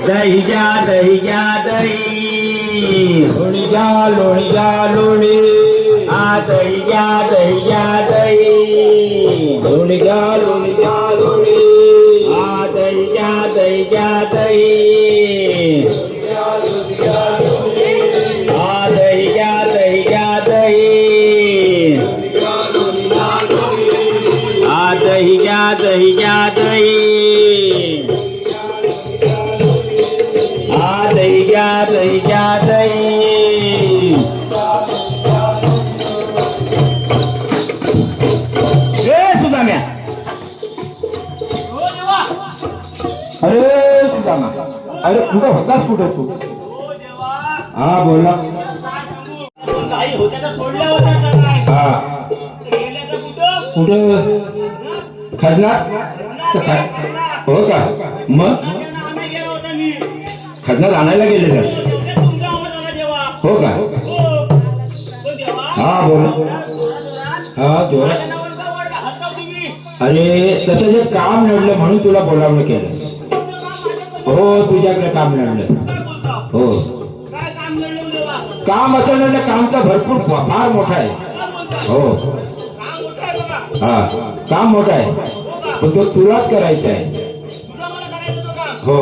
दही घ्या दही घ्या दही लोणी घ्या लोणी घ्या लोणी दही घ्या दही घ्या दही लोणी घ्या लोणी घ्या लोणी दही घ्या दही घ्या दही दही घ्या दही घ्या दही दही घ्या दही घ्या दही दही घ्या दही घ्या दही सुदाम्या अरे सुदामा अरे कुठं होतास कुठं तू हा बोला काही होत्या सोडल्या होत्या हा कुठं खरणार हो का मग खरणार आणायला गेले का हो का हा बोला हा जोरात अरे तसं जे काम नडलं म्हणून तुला बोलावलं केलं हो तुझ्याकडे काम नडलं हो काम असं नडलं कामचा भरपूर फार मोठा आहे हो हा काम मोठं आहे पण तो तुलाच करायचा आहे हो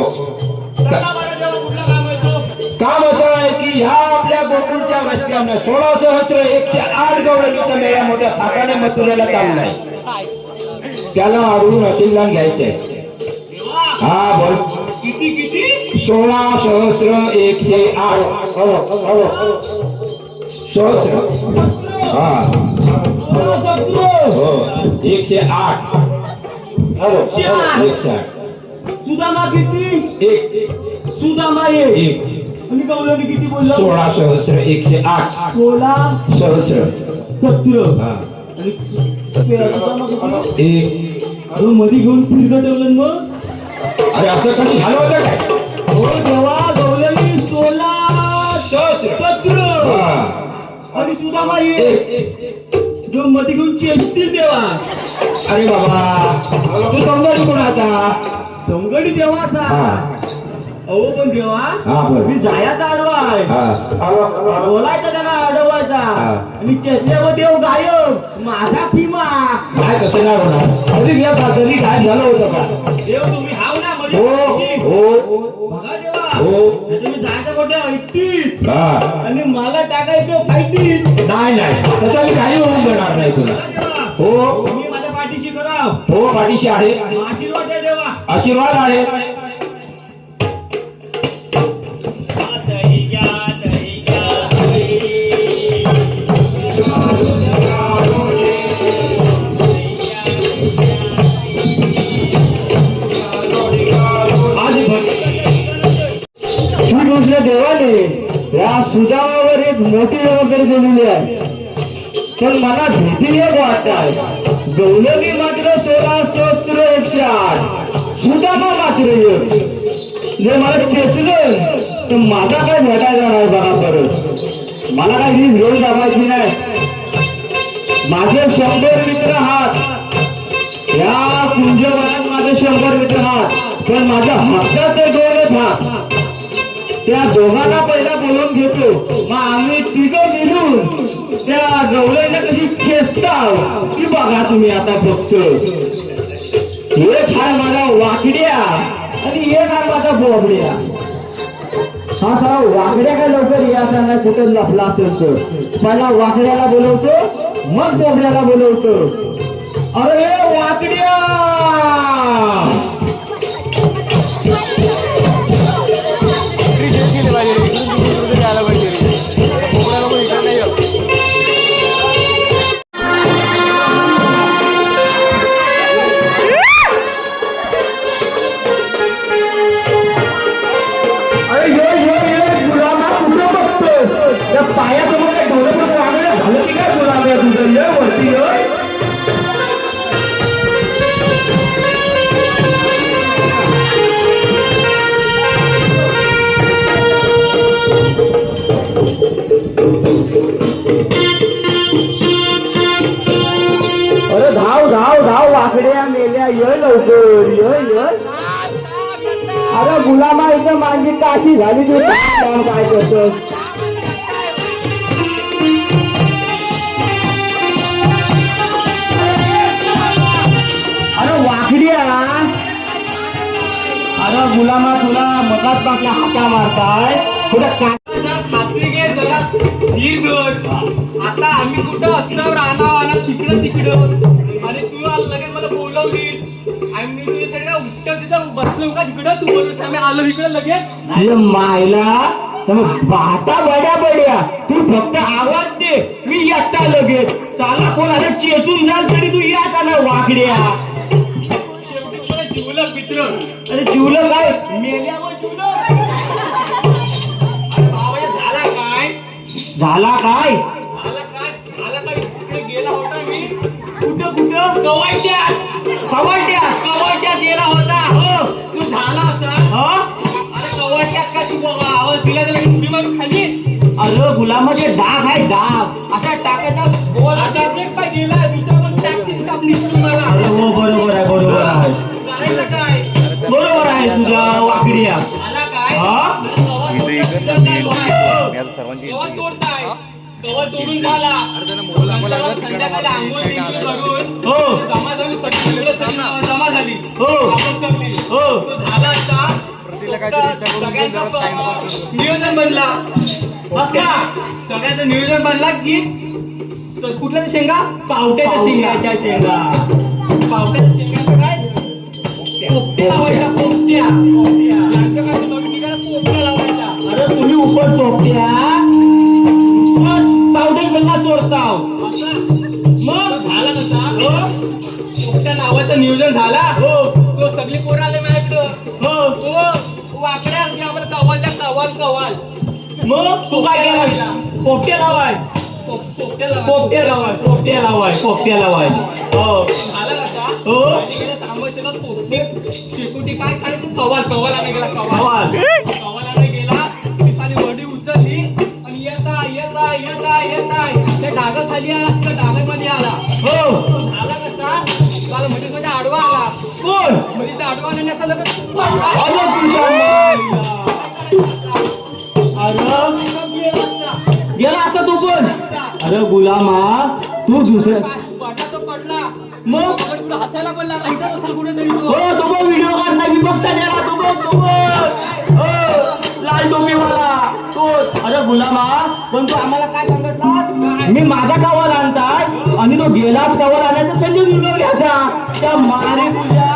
काम असं आहे की ह्या आपल्या गोकुळच्या वस्त्यानं 16 सहस्र 108 गवळणीचा मेळा मोठ्या थाटाने मथुरेला चाललाय त्याला अडवून असिंगान घ्यायचंय हा बोल किती किती 16 सहस्र 108 सहस्र हा हो 108 108 सुदामा किती एक सुदामा एक आणि गवळणी किती बोलला 16 सहस्र 108 16 सहस्र 17 हा आणि सुदामा किती एक अरे मध्ये घेऊन फिरत ठेवलं मग अरे असं कधी झालं होतं काय हो देवा गवळणी 16 सहस्र 17 हा आणि सुदामा एक जो मध्ये घेऊन चेष्टील देवा अरे बाबा तू समजा कोणाचा संगडी देवाचा हा अहो पण देवा हा बोल मी जायाचा आडवाय हा बोलायचा त्याला अडवायचा आणि चेसल्यावर देव गायब माझा भीमा काय कसं नाही होणार अरे या पासरी काय झालं होतं का देव तुम्ही हाव ना म्हणजे हो हो बघा देवा हो तुम्ही जायचं कुठे 80 हा आणि मला टाकायचं 50 नाही नाही तसं मी काही होऊन देणार नाही तुला हो तुम्ही माझ्या पाठीशी करा हो पाठीशी आहे आशीर्वाद द्या देवा आशीर्वाद आहे दही घ्या दही घ्या श्रीकृष्ण देवाने या सुदामावर एक मोठी जबाबदारी दिलेली आहे पण मला भीती एक वाटत आहे गौलवी मात्र 16 सहस्र 108 सुदामा मात्र एक जर मला चेचलं तर माझा काय भेटायचा नाही बघा परत मला काय ही वेळ दाबायची नाही माझे 100 मित्र हात या कुंजवनात माझे 100 मित्र हात पण माझ्या हातात ते 2 हात त्या दोघांना पहिला बोलून घेतो मग आम्ही तिघं मिळून त्या गवळ्याला कशी खेचता ती बघा तुम्ही आता फक्त एक हाय माझा वाकड्या आणि एक हाय माझा बोबड्या हा सगळा वाकड्या काय लवकर याचा नाही कुठे लफला असेल तर पहिला वाकड्याला बोलवतो मग बोबड्याला बोलवतो अरे वाकड्या पायासमोर काय डोळं पण वागलं झालं की काय बोलावं तुझं ये वरती अरे धाव धाव धाव वाकड्या मेल्या ये लवकर ये ये अरे गुलामा इथं माझी काशी झाली तू काय करतोस? अरे वाकड्या, अरे गुलामा तुला मगाच पासला हाता मारताय कुठं काय? खात्री घे जरा धीर धर. आता आम्ही कुठं असतं राहणार तिकडं तिकडं आणि तू आज लगेच मला बोलवली आणि मी तुझ्याकडे उत्तर दिशा बसलो का तिकडं तू बोलत आम्ही आलो इकडे लगेच. अरे मायला बाता बड्या बड्या तू फक्त आवाज दे मी एकटा लगेच चाला कोणाला चेतून जाल तरी तू यात आला वाकड्या. शेवटी तुला जीवलं मित्र. अरे जीवलं काय मेल्यावर जीवलं बाबा झाला काय झाला काय झाला काय झाला काय तिकडे गेला होता मी कुठं कुठं कवाट्यात गेला होता. हो तू झाला होता हा अरे कवाट्यात का तू बाबा आवाज दिला त्याला उडी मारून खाली. अरे गुलामाचे डाग आहे डाग असा टाकायचा बोल आता ते काय गेला दुसरा पण टॅक्सी आपली तुम्हाला. अरे हो बरोबर आहे बरोबर आहे करायचं काय बरोबर आहे तुझा वाकड्या. झाला काय हा? गवत तोडताय गवत तोडून झाला संध्याकाळी आंघोळ करून हो जमा झाली जमा झाली हो आपण करली. हो तो झाला असता नियोजन बनला सगळ्याचं नियोजन बनला की कुठल्या शेंगा पावट्याच्या शेंगाच्या शेंगा पावट्याच्या शेंगाचं काय पोपट्या लावायच्या पोपट्या यांचं काय नवीन निघाला पोपट्या लावायच्या. अरे तुम्ही उपर चोपट्या पावडे शेंगा चोरताव मग झाला कसा हो पोपट्या लावायचं नियोजन झाला. हो तो सगळी पोरं आले माझ्याकडं. हो तो वाकड्या आम्हाला कवाल कवाल मग तू काय केला पोपट्या लावाय पोपट्या लावायचं. पोपट्या लावाय पोपट्या लावाय पोपट्या लावाय हो झाला कसा हो. आणि गेला थांबायचं पोपटे शेकोटी काय करायचं कवाल आणे गेला आवाज कवालाने गेला ती खाली वडी उचलली आणि येता त्या डागा खाली आला त्या डागामध्ये आला. हो झाला कसा काल म्हणजे माझ्या आडवा आला कोण म्हणजे त्या आडवा आल्याने असं लगेच अरे तुझ्या मायला. अरे गेला असता तू पण अरे गुलामा तू दुसऱ्या पडला तो पडला मग पुढे हसायला पण लागला इथं असेल कुठेतरी तो. हो तो बघ व्हिडिओ काढ नाही बघता गेला तो बघ हो लाल टोपीवाला तो. अरे गुलामा पण तू आम्हाला काय सांगितलं मी माझा कवाल आणताय आणि तो गेलाच कवाल आणायचा संजय दुर्गवल्याचा त्या मारे तुझ्या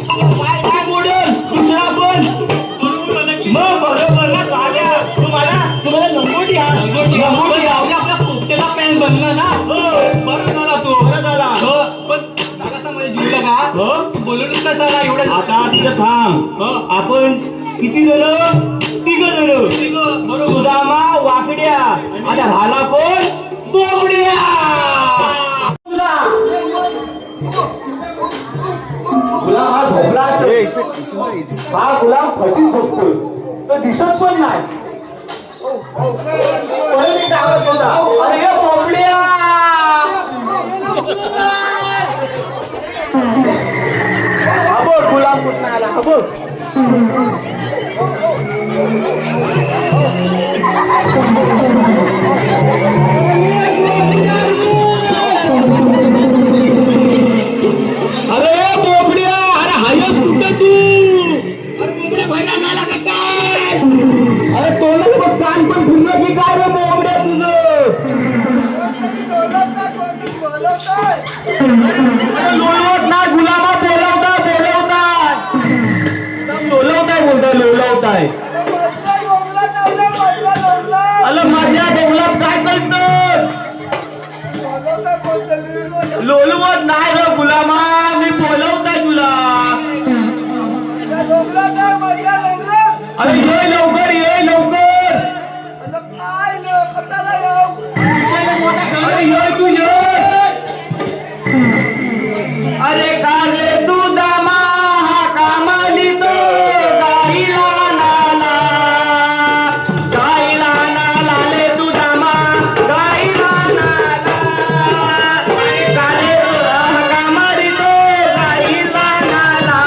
काय काय मोडेल दुसरा पण मग बरोबर ना चाल्या तुम्हाला लंगोटी आपल्या पोपट्याला पॅन बनला ना बरं झाला तो बरं झाला. हो पण झाला तर माझ्या जीवला का हो बोलून कशाला एवढं आता तिथं थांब हो. आपण किती जण तिघ जण बरोबर सुदामा वाकड्या आता झाला कोण बोबड्या. गुलाम हा झोपला हा गुलाम फटी झोपतोय तो दिसत पण नाही. म्हणून मी सांगत होता, अरे बोबड्या हा बोल गुलाम कुठं आला हा बोल. अरे बोबड्या अरे हायस कुठं तू अरे तोंडाला कान पण फिरलं की काय रे बोबड्या तुझं अरे लोळवत नाही गुलामा बोलवताय अरे माझ्या बोलात काय करतो लोलवत नाही रे गुलामा मी बोलवताय तुला अरे ये लवकर अरे ये तू ये अरे काले तू दामा हा कामाली तो गाईला नाला ले तू दामा गाईला नाला काले हा कामाली तो गाईला नाला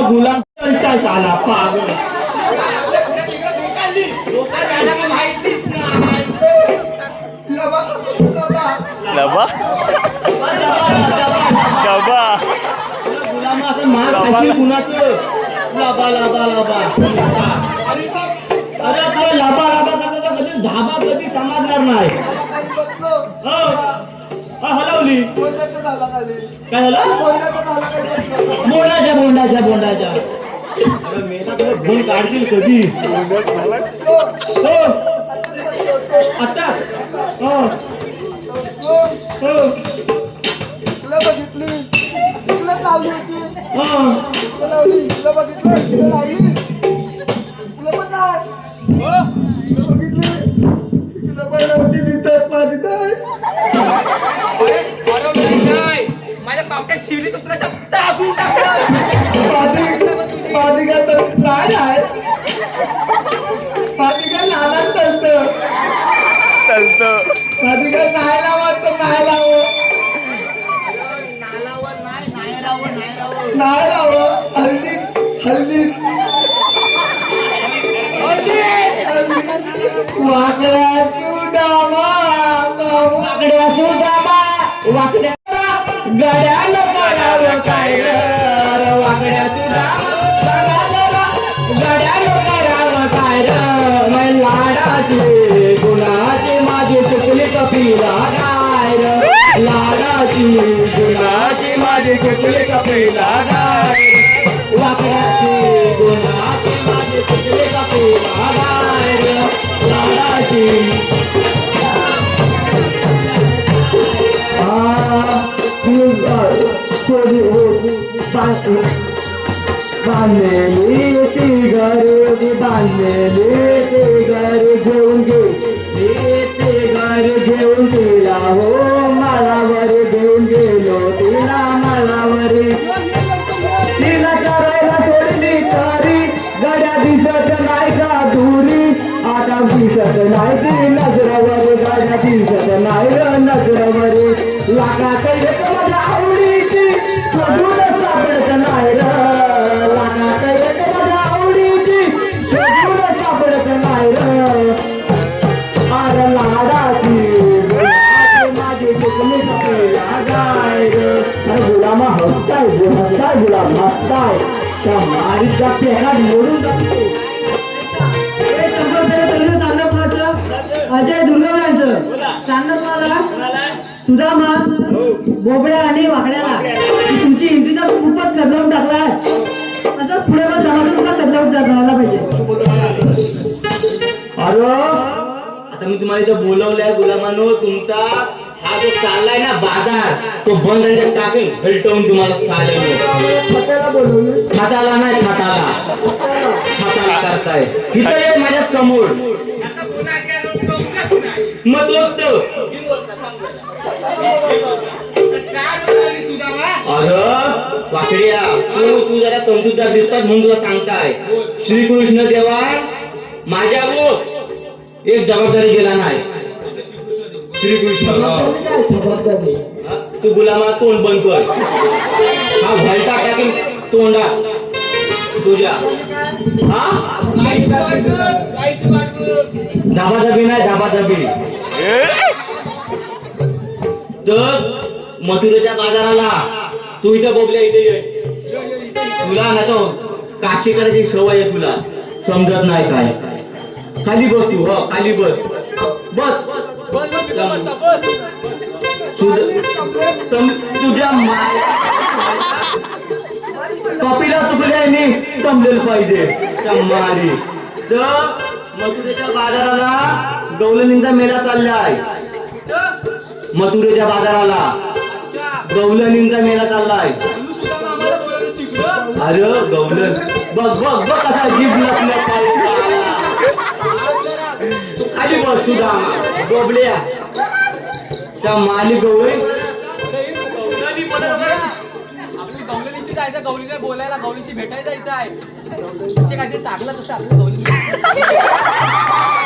गुलाम चलता चाला पागल डबा डबा गुलामाचं मार खाशील कुणाचं लाबा लाबा लाबा अरे तुला लाबा लाबा करता कधी धाबा कधी समजणार नाही हो हलवली काय झालं बोंडाच्या बोंडाच्या अरे मेला तुला भूल काढतील कधी हो आता हो हो तुला बघितली तुला लावली होती हो तुला लावली तुला बघितलं तुला लावली तुला पण नाही तुला बघितली तुला पहिला होती तिथं पाणी नाही माझ्या पावट्यात शिवली तर तुला शब्द अजून टाकलं पाणी काय तर काय आहे पाणी काय लहान चालतं चलतो पाणी काय नाही लावत तर नाही लावत नाही लावत हल्ली हल्ली वाकड्या सुदामा वाकड्या सुदामा वाकड्या गड्याला करावं काय रे वाकड्या सुदामा गड्याला करावं काय रे मै लाडाची गुणाची माझी चुकली कपिला गाय रे लाडाची गुणाची माझी चुकली कपिला गाय रे वाकड्याची गुणाची माझी चुकली कपिला गाय रे लाडाची बांधलेली ती घर बांधलेली ते घर घेऊन ते घर घेऊन तिला हो माळावर घेऊन गेलो तिला माळावर तिला करायला सोडली तरी गड्या दिसत नाही का दुरी आता दिसत नाही ती नजरवर गड्या दिसत नाही नजरवर लागात येत माझ्या आवडीची शोधून सापडत नाही लागात येत माझ्या आवडीची शोधून सापडत नाही अरे लाडाची माझी चुकली कपिला गाय अरे गुलामा हसताय गुलाम हसताय त्या मारीचा पेहरा मोडून जातो अजय दुर्गवयांचं सांगत मला सुदामा बोबड्या आणि वाकड्याला की तुमची एंट्रीचा खूपच कदलावून टाकला असं पुढे पण जाणार सुद्धा कदलावून जायला पाहिजे अरे आता मी तुम्हाला इथं बोलवलंय गुलामानो तुमचा हा जो चाललाय ना बाजार तो बंद टाकेल भेटवून तुम्हाला साधे फटाला बोलवलं खाताला नाही खाताला करताय इथं ये माझ्या समोर मतलब तो अरे वाकड्या तू जरा समजूतदार दिसतात म्हणून तुला सांगताय श्रीकृष्ण देवा माझ्यावर एक जबाबदारी गेला नाही श्रीकृष्ण तू गुलामा तोंड बंद कर हा भलता टाकेल तोंडा तुझ्या हा धाबाधबी नाही धाबाधबी तर मथुरेच्या बाजाराला तू इथं बोबल्या इथे ये तुला ना तो काशी करायची सवय आहे तुला समजत नाही काय खाली बस तू हो खाली बस बस तुझ्या कपिला तुकड्याने जमलेलं पाहिजे त्या मारी तर मथुरेच्या बाजाराला गवलनींचा मेळा चाललाय मथुरेच्या बाजाराला गवलनींचा मेळा चाललाय अरे गवलन बघ बघ बघ कसा जीभ लपल्या तू खाली बस तुझा बोबड्या त्या माली गवळी गवलीशी जायचं गवलीला बोलायला गवलीशी भेटायला जायचं आहे असे काहीतरी चांगलं तसं आपलं गवली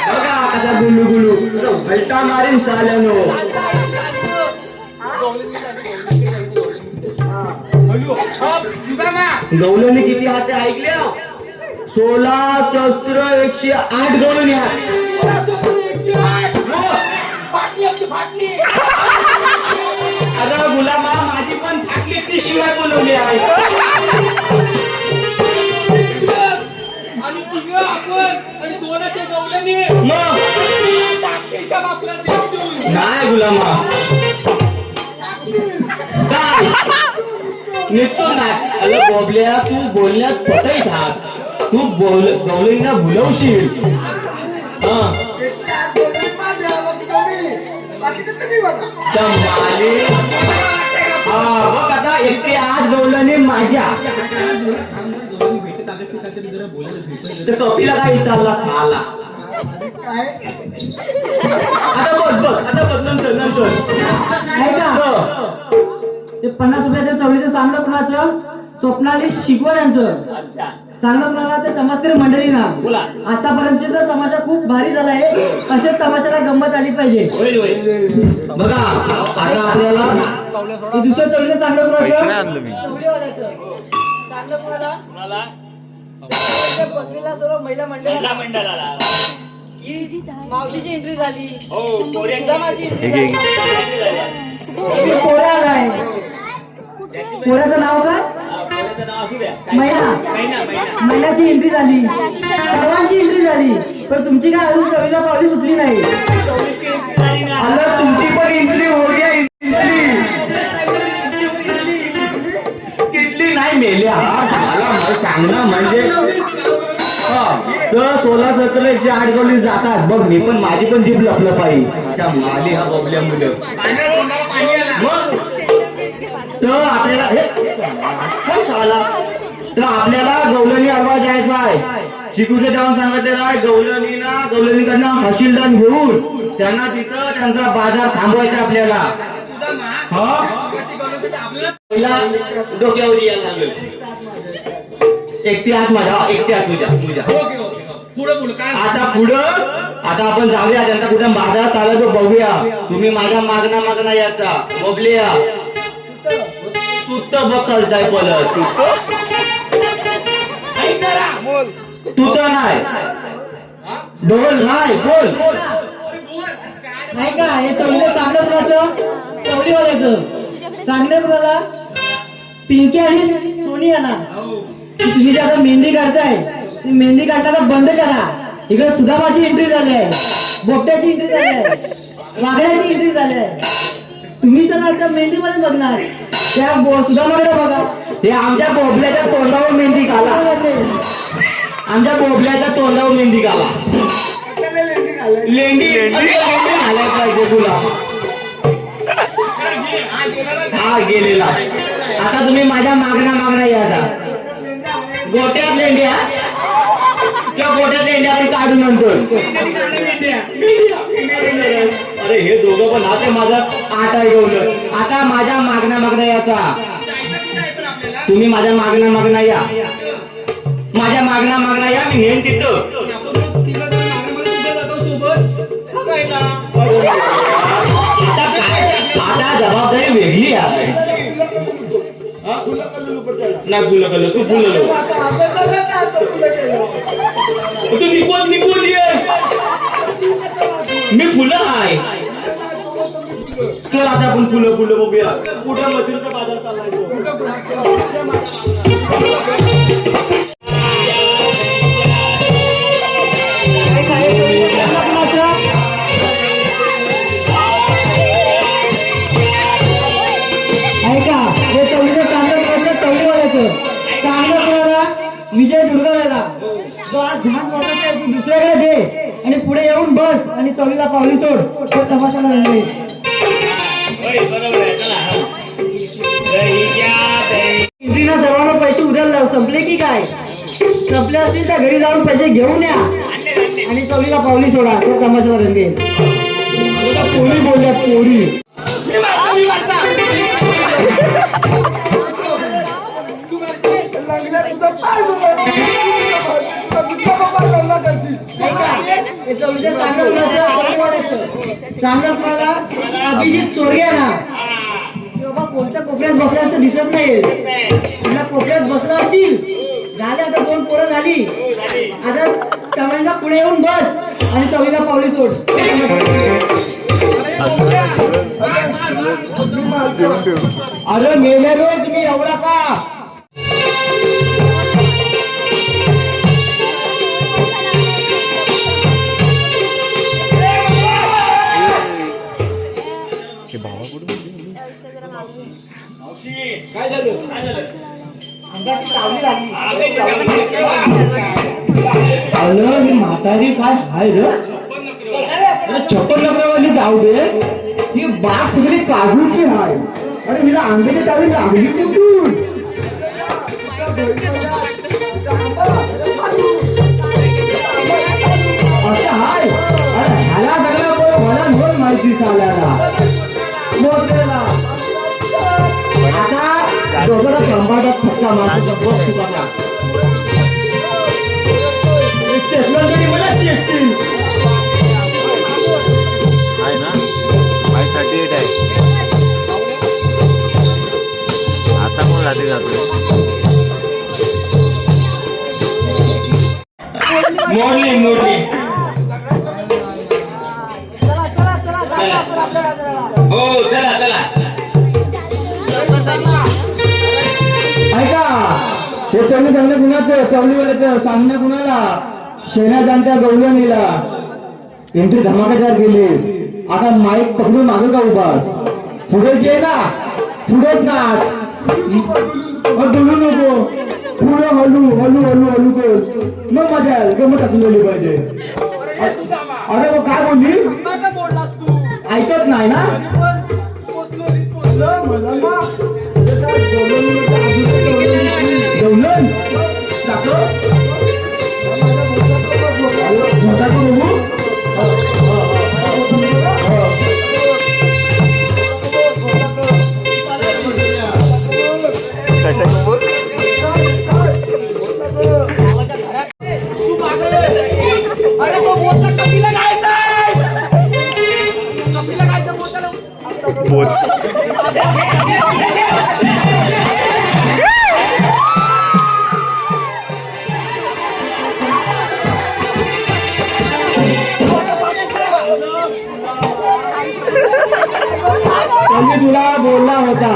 बघा कसा गुलू गुलू तुझा भलटा मारीन चाल्यानो गवली गवलनी किती हात ते ऐकले 16 शस्त्र 108 गवलनी हात अरे गुलामा माझी पण फाटली ती शिवाय बोलवली आहे आणि तिघं आपण आणि 1600 गवल्याने मग टाकीच्या बापला देऊन नाही गुलामा काय निघतो नाही अरे बोबल्या तू बोलण्यात पटई थाक तू गवलींना भुलवशील हा चंबाली हा बघ आता 108 गवलनी माझ्या तर कपीला काय विचारला साला आता बघ नंतर ते 50 रुपयाच्या चवळीचं सांगणं कुणाचं स्वप्नाली शिकवण यांचं सांगणं कुणाला ते तमासकरी मंडळी ना आतापर्यंत तमाशा खूप भारी झाला आहे असेच तमाशाला गंमत आली पाहिजे बघा आता आपल्याला ते दुसरं चवळीचं सांगणं कुणाचं आणलं मी चवळीवाल्याचं. सांगणं कुणाला इथे बसलेल्या सर्व महिला मंडळाला ही मावशीची एंट्री झाली माझी एंट्री झाली पोरा आलाय पोऱ्याचं नाव काय महिन्याची एंट्री झाली सर्वांची एंट्री झाली पण तुमची काय अजून चवीला पावली सुटली नाही अरे तुमची पण एंट्री हो गया कितली नाही मेल्या मला सांगणं म्हणजे तर 16 17 108 गवली जातात बघ मी पण माझी पण जीभ लपलं पाहिजे माली हा बबल्या मुलं मग तर आपल्याला तर आपल्याला गवलनी हलवा जायचा आहे शिकूचे देऊन सांगितलेलं आहे गवलनीकडनं हशीलदान घेऊन त्यांना तिथं त्यांचा बाजार थांबवायचा आपल्याला पहिला डोक्यावर यायला लागेल एकटी हात माझा एकटी हात तुझ्या आता आपण जाऊया त्यांचा कुठं बाजार चालत तो बघूया तुम्ही माझ्या मागणा याचा बबल्या तू बघ करताय पलट तू तर नाही ढोल नाही बोल नाही का हे चवलीचं सांगणं कुणाचं चवलीवाल्याचं सांगणं कुणाला पिंकी आणि सोनी यांना तुम्ही जे आता मेहंदी काढताय ती मेहंदी काढताना बंद करा इकडे सुदामाची एंट्री झाली आहे बोपट्याची एंट्री झाली आहे वाघड्याची एंट्री झाली आहे तुम्ही तर आता मेहंदी मध्ये बघणार त्या सुदामाकडे बघा हे आमच्या बोबल्याच्या तोंडावर मेहंदी घाला आमच्या बोबल्याच्या तोंडावर मेहंदी घाला लेंडी घालायला पाहिजे तुला हा गेलेला आता तुम्ही माझ्या मागण्या या गोट्यात लेंड्या किंवा गोट्यात लेंड्या आपण काढू नंतर अरे हे दोघं पण आता माझं आठ आहे गवलं आता माझ्या मागण्या याचा तुम्ही माझ्या मागण्या या माझ्या मागण्या या मी नेन तिथं आता जबाबदारी वेगळी आहे नाही फुलं तू फुलं तू निघून ये मी फुलं आहे चल आता आपण फुलं बघूया कुठं मजुरीचा बाजार चाललाय विजय दुर्गाला जो आज ध्यान वाजत आहे तू दुसऱ्याकडे दे आणि पुढे येऊन बस आणि चवीला पावली सोड तो तमाशाला रंगले एंट्रीना सर्वांना पैसे उद्याला संपले की काय संपले असतील तर घरी जाऊन पैसे घेऊन या आणि चवीला पावली सोडा तो तमाशाला रंगेल पोरी बोलल्या पोरी अभिजित चोरगे ना बाबा कोणत्या कोपऱ्यात बसला तर दिसत नाही. तुला कोपऱ्यात बसला असशील झालं आता 2 पोरं झाली. आता टमाईला पुढे येऊन बस आणि चवीला पावली सोड. अरे मेले रो तुम्ही एवढा का. काय झालं अंगाची चावली लागली. अरे ही म्हातारी काय हाय रे. छप्पन नगरवाली जाऊ दे ही बाग सगळी काजूची हाय. अरे हिला अंगाची चावली लागली कुठून. असं हाय. अरे ह्याला सगळ्या मला नोट माहिती चालायला मोठेला. आता दोघांना कंबाडात फटका मारतो बस तुम्हाला. मला चेकतील आहे ना माझी 38 आहे. आता कोण रात्री जातो. मोडली मोडली. हो चला चला. ऐका हे चवली चांगल्या गुन्ह्याचं चवलीवाल्याचं सामने कुणाला शेण्या जाणत्या गवल्या नेला. एंट्री धमाकेदार गेली. आता माईक पकडून मागे का उभास. पुढे जे ना पुढेच नाच. डुलू नको पुढे हलू हलू हलू हलू कर मग मजा येईल. गमत टाकून गेली पाहिजे. अरे मग काय बोलली बोललास तू ऐकत नाही ना. जेवलं टाकलं अरे तो बोलता कपिला गायचंय. कपिला गायचं बोलता त्यांनी तुला बोलला होता.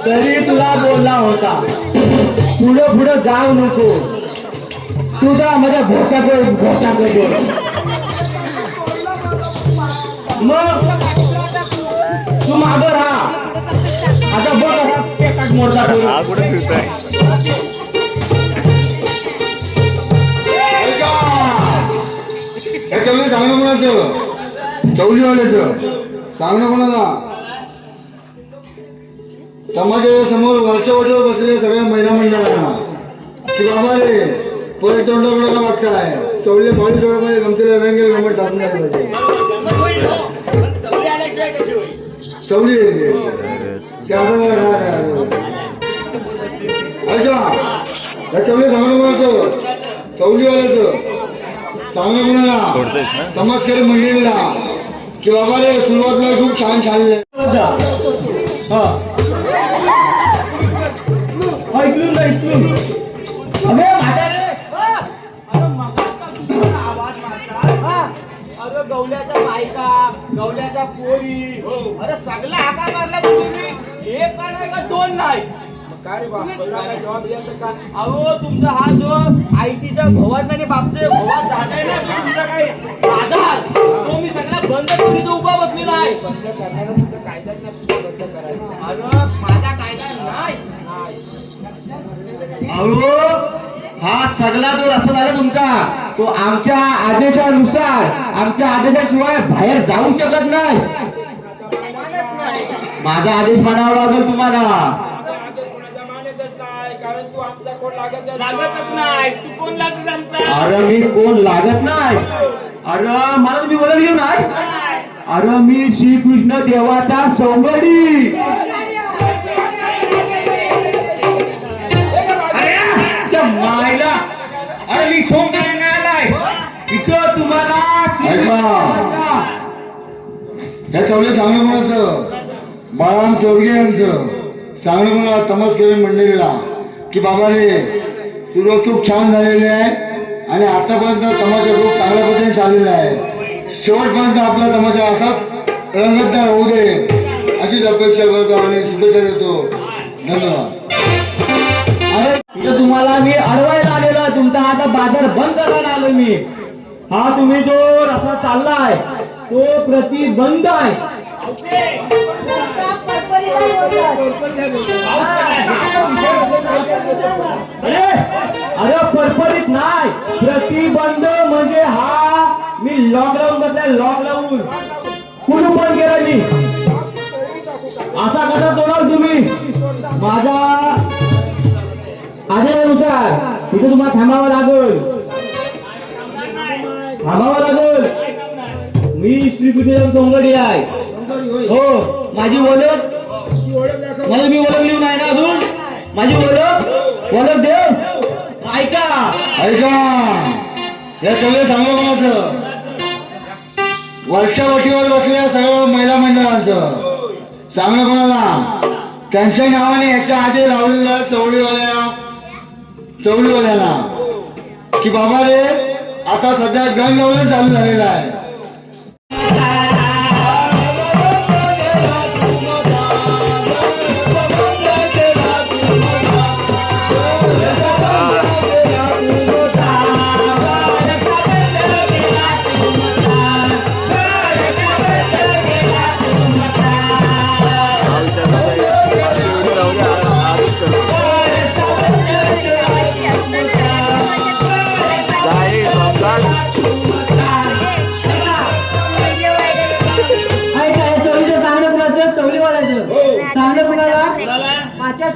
तरी तुला बोलला होता पुढं पुढं जाऊ नको. तुझा माझ्या घोटाकडे मग तू मागं राहा. आता बघ असा पेकाट मोडला हा कुठे फिरताय. हे चवली सांगणं कोणाचं. चवलीवाल्याचं सांगणं कोणाला. समाजाच्या समोर वरच्या वाटेवर बसलेल्या सगळ्या महिला मंडळांना की बाबा रे परत तोंडाकडे का मागताय. चवली पाणी सोडामध्ये गमतीला रंगेल गमत टाकून द्यायला पाहिजे. चवली अच्छा चवली सांगणं कोणाचं. चवलीवाल्याचं सांगणं कोणाला. सोडतेस ना. समाजकारी मंडळीला की बाबा रे सुरुवातीला खूप छान छान ऐकून ऐकून अरे म्हातारे. अरे गवल्याच्या बायका गवल्याच्या पोरी अरे सगळा हाका मारला तुम्ही. एक का नाही का 2 नाही. काय रे जॉब द्यायचं का. अहो तुमचा हा जो आयसीच्या भवात आणि बापचे भवात जाणार ना तुमचा काय बाजार तो मी सगळा बंद करून तो उभा बसलेला आहे. बंद करणारा तुमचा कायदा नाही बंद करायचा. अरे माझा कायदा नाही. अहो हा सगळा जो रस्ता झाला तुमचा तो आमच्या आदेशानुसार आमच्या आदेशाशिवाय बाहेर जाऊ शकत नाही. माझा आदेश मानावा लागेल तुम्हाला. कारण तू आमचा कोण लागतच नाही. तू कोण लागत आमचा. अरे मी कोण लागत नाही. अरे मला तुम्ही बोलत घेऊ नाही. अरे मी श्रीकृष्ण देवाचा सौंदर्य. अरे मायला अरे मी सौंदर्य नाही आलाय इथं तुम्हाला. हे चवले चांगलं म्हणायचं बाळाम चोरगे यांचं चांगलं म्हणा तमस्करी मंडळीला की बाबा रे तुला खूप छान झालेले आहे आणि आतापर्यंत तमाशा खूप चांगल्या पद्धतीने चाललेला आहे शेवटपर्यंत आपला तमाशा असाच रंगतदार होऊ दे अशीच अपेक्षा करतो आणि शुभेच्छा देतो धन्यवाद. अरे इथं तुम्हाला मी अडवायला आलेलो आहे तुमचा आता बाजार बंद करायला आलो मी हा तुम्ही जो रस्ता चाललाय तो प्रतिबंध आहे अरे अरे परपरीत नाही प्रतिबंध म्हणजे हा मी लॉकडाऊन बसलाय लॉकडाऊन कुठून पण केला मी असा कसा तोडाल तुम्ही माझा आदेशानुसार तिथे तुम्हाला थांबावं लागेल मी श्रीकृष्ण सोंगडी आहे हो माझी ओळख मला मी ओळखली नाही ना अजून माझी ओळख देव ऐका या सगळं चांगलं म्हणायचं वरच्या वटीवर बसलेल्या सगळं महिला मंडळांचं चांगलं कोणाला त्यांच्या नावाने याच्या आधी लावलेल्या चवळीवाल्याला की बाबा रे आता सध्या गण लावणं चालू झालेलं आहे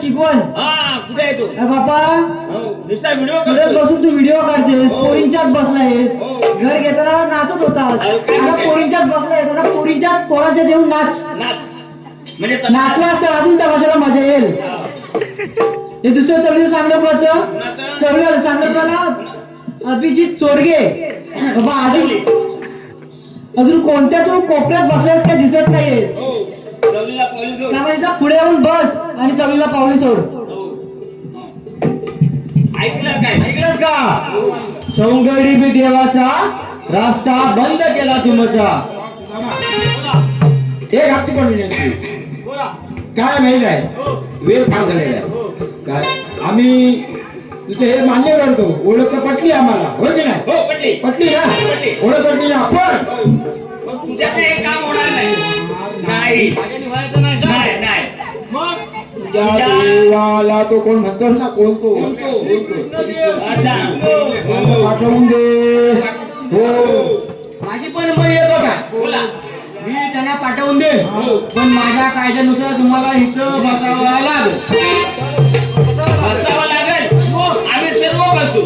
शिकवण कुठे आहे तू बापा नुसता व्हिडिओ घरात बसून तू व्हिडिओ काढतेस पोरींच्याच बसलायस घर घेताना नाचत होतास आता पोरींच्याच बसलाय आता पोरींच्या पोराच्या देऊन नाच म्हणजे नाचला तर अजून तमाशाला मजा येईल हे दुसरं चवळीचं चांगलं पडतं चवळीला चांगलं मला अभिजित चोरगे बाबा अजून कोणत्या तू कोपऱ्यात बसलायस काय दिसत नाहीये तमाशाच्या पुढे येऊन बस आणि चवळीला पावली सोड ऐकलंस का सौंगडी बी देवाचा रस्ता बंद केला तुमचा एक हप्ती पण विनंती काय माहिती आहे वेळ फार झालेला आहे काय आम्ही तिथे हे मान्य करतो ओळख पटली आम्हाला हो की नाही पटली ना ओळख पटली ना आपण तुझ्यात हे काम होणार नाही देवाला तो कोण म्हणतोस ना कोण तो पाठवून दे हो माझी पण मुंबई येतो का मी त्यांना पाठवून दे पण माझ्या कायद्यानुसार तुम्हाला इथं बसावं लागेल आम्ही सर्व बसू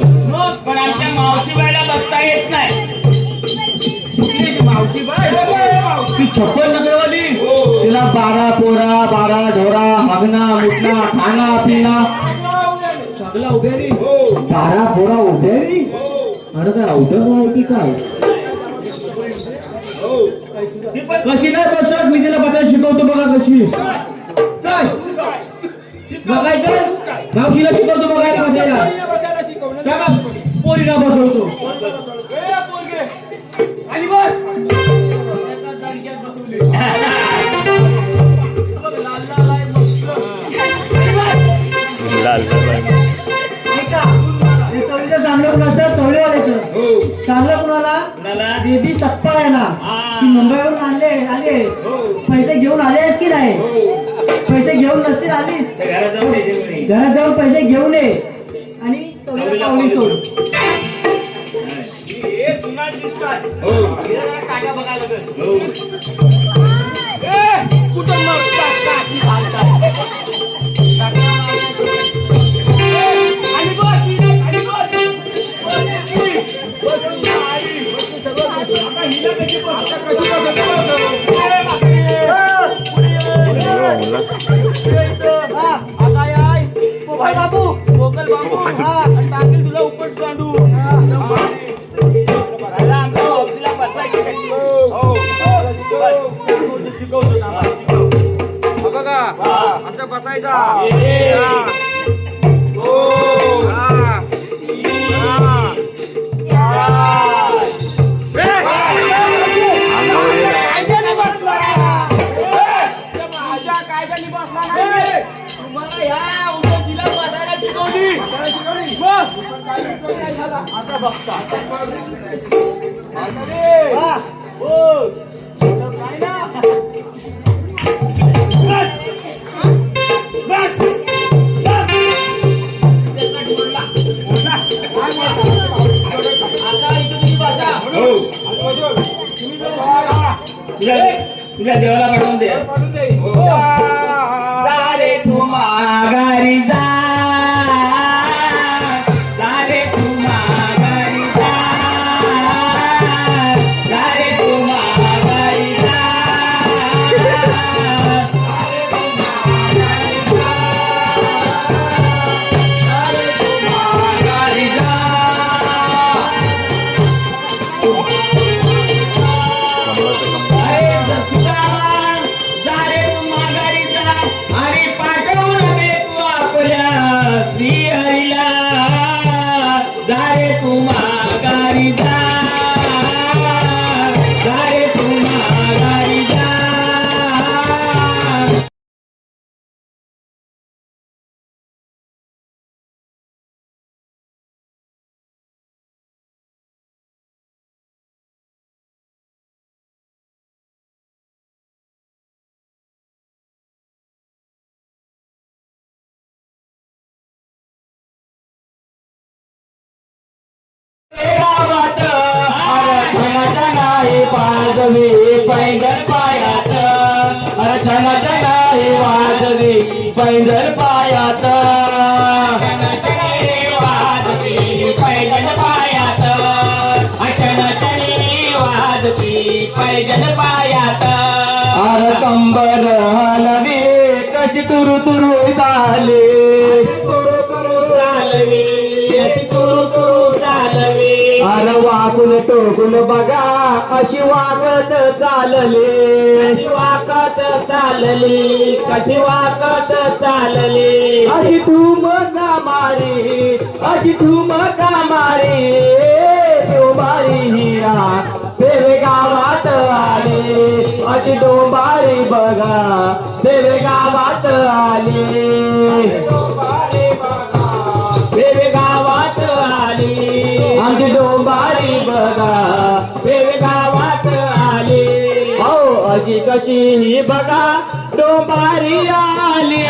पण आमच्या मावशीबाईला बसता येत नाही मावशीबाई ती छप्पन नगरवाली तिला 12 पोरा 12 ढोरा हगना मुठना खाना पिना सगळं उभ्यारी 12 पोरा उभ्यारी अरे काय अवघड आहे की काय कशी नाही बसत मी तिला बसायला शिकवतो बघा कशी काय बघायचं मावशीला शिकवतो बघायला बसायला पोरीला बसवतो आणि बस चांगलं कुणाला बेबी सप्पा आहे ना ती मुंबईवरून आले पैसे घेऊन आलेस की नाही पैसे घेऊन नसतील आलीस घरात जाऊन पैसे घेऊन ये आणि पावली सोड बाबू गोकल बाबू टाकेल तुला उपट सांडू आमच्या ऑफिसला बसवायची तुम्हाला ह्या उद्योगीला बसायला शिकवली आता बघता काय ना तुझ्या देवाला पाठवून दे जा रे तू माघारी जा जा रे तू माघारी जा जा रे तू माघारी जा माघारी जा वाजवी पैदल पायात नाही वाजवी पैदल पायात वाजवी पैदल पायात वाजवी पैदल पायात अरे कंबर हलवी कशी तुरु तुरु चाले तुरु तुरु चालवी तुरु तुरु चालवी अरे वाकून टोकून बघा अशी वाकत चालली वाकत चालली कशी वाकत चालली अशी ठुम का मारी अशी ठुम का मारी डोंबारी हिरा देवे गावात आले अशी डोंबारी बघा देवे गावात आले देवे गावात आली आमची डोंबारी बघा देवे गावात आली हो अशी कशी ही बघा डोंबारी आली